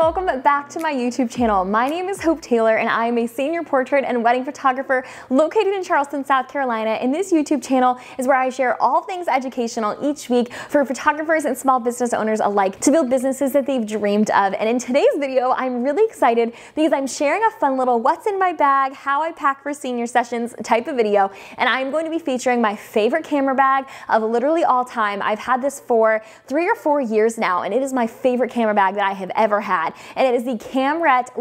welcome back to my YouTube channel. My name is Hope Taylor and I am a senior portrait and wedding photographer located in Charleston, South Carolina. And this YouTube channel is where I share all things educational each week for photographers and small business owners alike to build businesses that they've dreamed of. And in today's video, I'm really excited because I'm sharing a fun little what's in my bag, how I pack for senior sessions type of video. And I'm going to be featuring my favorite camera bag of literally all time. I've had this for 3 or 4 years now, and it is my favorite camera bag that I have ever had. And it is the Kamrette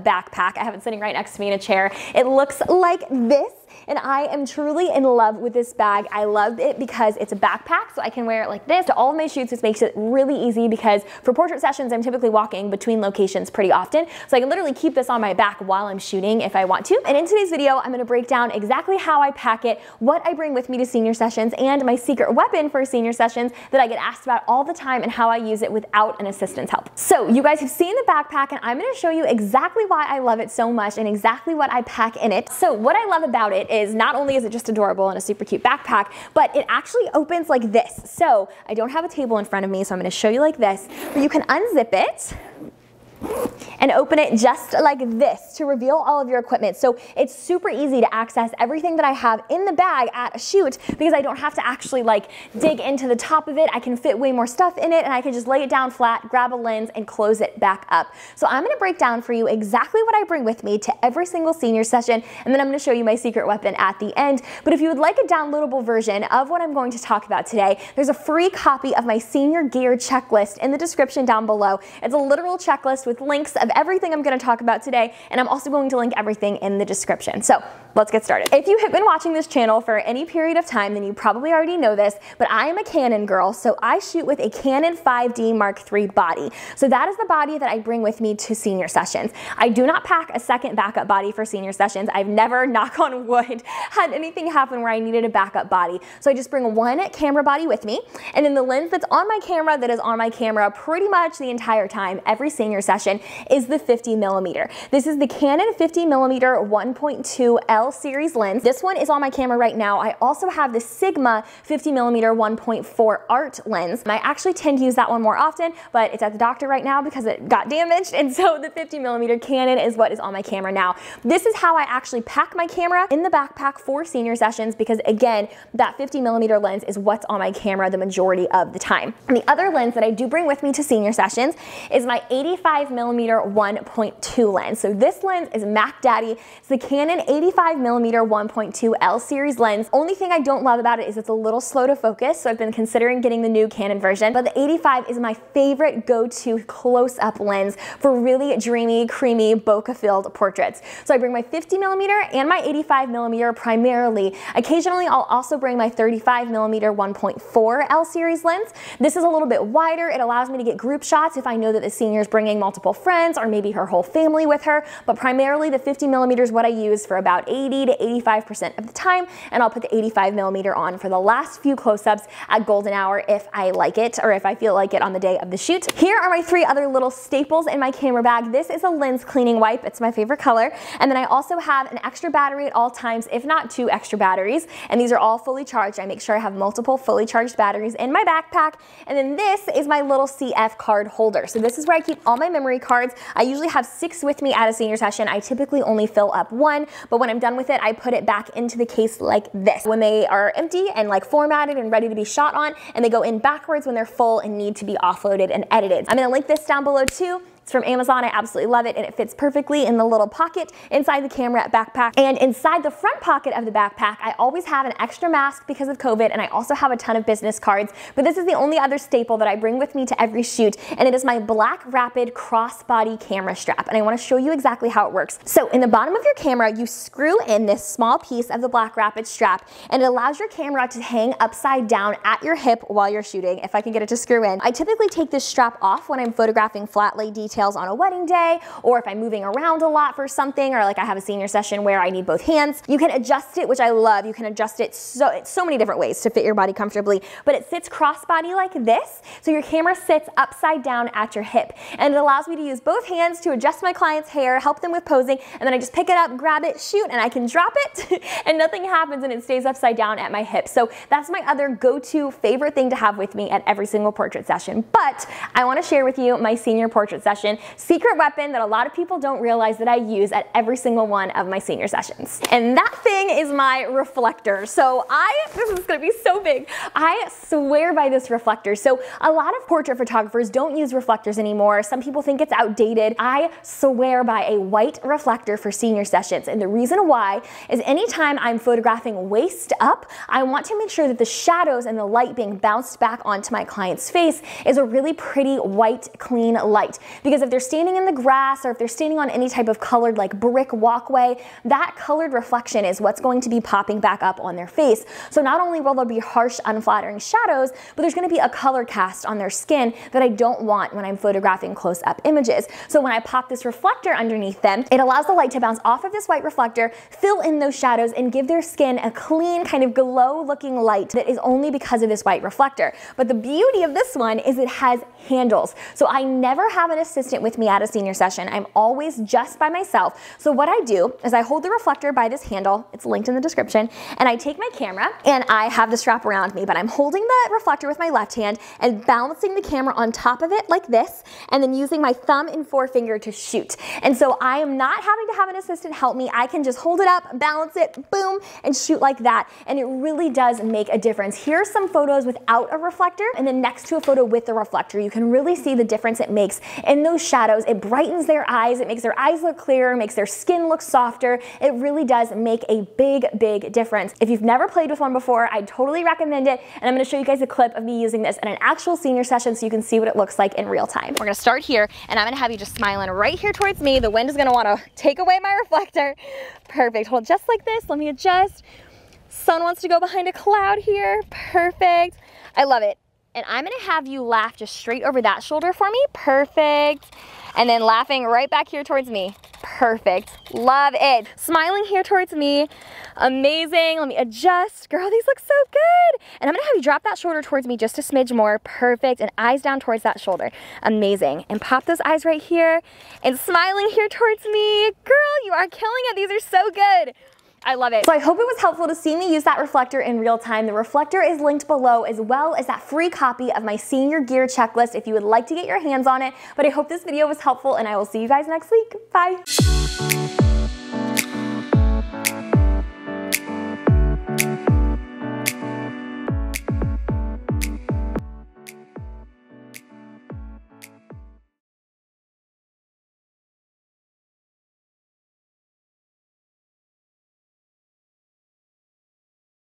Backpack. I have it sitting right next to me in a chair. It looks like this. And I am truly in love with this bag. I love it because it's a backpack, so I can wear it like this to all of my shoots. This makes it really easy because for portrait sessions, I'm typically walking between locations pretty often. So I can literally keep this on my back while I'm shooting if I want to. And in today's video, I'm gonna break down exactly how I pack it, what I bring with me to senior sessions, and my secret weapon for senior sessions that I get asked about all the time and how I use it without an assistant's help. So you guys have seen the backpack, and I'm gonna show you exactly why I love it so much and exactly what I pack in it. So what I love about it is not only is it just adorable and a super cute backpack, but it actually opens like this. So I don't have a table in front of me, so I'm going to show you like this, where you can unzip it and open it just like this to reveal all of your equipment. So it's super easy to access everything that I have in the bag at a shoot because I don't have to actually like dig into the top of it. I can fit way more stuff in it and I can just lay it down flat, grab a lens, and close it back up. So I'm gonna break down for you exactly what I bring with me to every single senior session, and then I'm gonna show you my secret weapon at the end. But if you would like a downloadable version of what I'm going to talk about today, there's a free copy of my senior gear checklist in the description down below. It's a literal checklist with links of everything I'm going to talk about today, and I'm also going to link everything in the description. So let's get started. If you have been watching this channel for any period of time, then you probably already know this, but I am a Canon girl, so I shoot with a Canon 5D Mark III body. So that is the body that I bring with me to senior sessions. I do not pack a second backup body for senior sessions. I've never, knock on wood, had anything happen where I needed a backup body. So I just bring one camera body with me, and then the lens that's on my camera that is on my camera pretty much the entire time, every senior session, is the 50mm. This is the Canon 50mm 1.2 L series lens. This one is on my camera right now. I also have the Sigma 50mm 1.4 art lens. I actually tend to use that one more often, but it's at the doctor right now because it got damaged, and so the 50mm Canon is what is on my camera now. This is how I actually pack my camera in the backpack for senior sessions because, again, that 50mm lens is what's on my camera the majority of the time. And the other lens that I do bring with me to senior sessions is my 85mm 1.2 lens. So this lens is Mac Daddy. It's the Canon 85mm 1.2 L series lens. Only thing I don't love about it is it's a little slow to focus, so I've been considering getting the new Canon version, but the 85 is my favorite go-to close-up lens for really dreamy, creamy, bokeh-filled portraits. So I bring my 50mm and my 85mm primarily. Occasionally, I'll also bring my 35mm 1.4 L series lens. This is a little bit wider. It allows me to get group shots if I know that the senior is bringing multiple friends or maybe her whole family with her, but primarily the 50mm is what I use for about 80 to 85% of the time, and I'll put the 85mm on for the last few close-ups at golden hour if I like it or if I feel like it on the day of the shoot. Here are my 3 other little staples in my camera bag. This is a lens cleaning wipe. It's my favorite color, and then I also have an extra battery at all times, if not 2 extra batteries, and these are all fully charged. I make sure I have multiple fully charged batteries in my backpack, and then this is my little CF card holder. So this is where I keep all my memory cards. I usually have 6 with me at a senior session. I typically only fill up 1, but when I'm done with it, I put it back into the case like this. When they are empty and like formatted and ready to be shot on, and they go in backwards when they're full and need to be offloaded and edited. I'm gonna link this down below too. It's from Amazon. I absolutely love it, and it fits perfectly in the little pocket inside the Kamrette backpack. And inside the front pocket of the backpack, I always have an extra mask because of COVID, and I also have a ton of business cards. But this is the only other staple that I bring with me to every shoot, and it is my Black Rapid crossbody camera strap. And I want to show you exactly how it works. So in the bottom of your camera, you screw in this small piece of the Black Rapid strap, and it allows your camera to hang upside down at your hip while you're shooting, if I can get it to screw in. I typically take this strap off when I'm photographing flat lay details on a wedding day, or if I'm moving around a lot for something, or like I have a senior session where I need both hands. You can adjust it, which I love. You can adjust it so many different ways to fit your body comfortably, but it sits crossbody like this, so your camera sits upside down at your hip, and it allows me to use both hands to adjust my client's hair, help them with posing, and then I just pick it up, grab it, shoot, and I can drop it and nothing happens and it stays upside down at my hip. So that's my other go-to favorite thing to have with me at every single portrait session. But I want to share with you my senior portrait session session secret weapon that a lot of people don't realize that I use at every single one of my senior sessions. And that thing is my reflector. So this is gonna be so big. I swear by this reflector. So a lot of portrait photographers don't use reflectors anymore. Some people think it's outdated. I swear by a white reflector for senior sessions. And the reason why is anytime I'm photographing waist up, I want to make sure that the shadows and the light being bounced back onto my client's face is a really pretty white, clean light. Because if they're standing in the grass or if they're standing on any type of colored like brick walkway, that colored reflection is what's going to be popping back up on their face. So not only will there be harsh, unflattering shadows, but there's going to be a color cast on their skin that I don't want when I'm photographing close-up images. So when I pop this reflector underneath them, it allows the light to bounce off of this white reflector, fill in those shadows, and give their skin a clean, kind of glow-looking light that is only because of this white reflector. But the beauty of this one is it has handles. So I never have an assistant with me at a senior session. I'm always just by myself. So what I do is I hold the reflector by this handle, it's linked in the description, and I take my camera and I have the strap around me, but I'm holding the reflector with my left hand and balancing the camera on top of it like this, and then using my thumb and forefinger to shoot. And so I am not having to have an assistant help me. I can just hold it up, balance it, boom, and shoot like that. And it really does make a difference. Here are some photos without a reflector, and then next to a photo with the reflector, you can really see the difference it makes in those shadows. It brightens their eyes, it makes their eyes look clearer, makes their skin look softer. It really does make a big, big difference. If you've never played with one before, I totally recommend it, and I'm gonna show you guys a clip of me using this at an actual senior session so you can see what it looks like in real time. We're gonna start here, and I'm gonna have you just smiling right here towards me. The wind is gonna wanna take away my reflector. Perfect, hold just like this, let me adjust. Sun wants to go behind a cloud here, perfect. I love it. And I'm gonna have you laugh just straight over that shoulder for me, perfect. And then laughing right back here towards me, perfect, love it. Smiling here towards me, amazing, let me adjust. Girl, these look so good. And I'm gonna have you drop that shoulder towards me just a smidge more, perfect, and eyes down towards that shoulder, amazing. And pop those eyes right here, and smiling here towards me. Girl, you are killing it, these are so good. I love it. So I hope it was helpful to see me use that reflector in real time. The reflector is linked below, as well as that free copy of my senior gear checklist if you would like to get your hands on it. But I hope this video was helpful, and I will see you guys next week. Bye.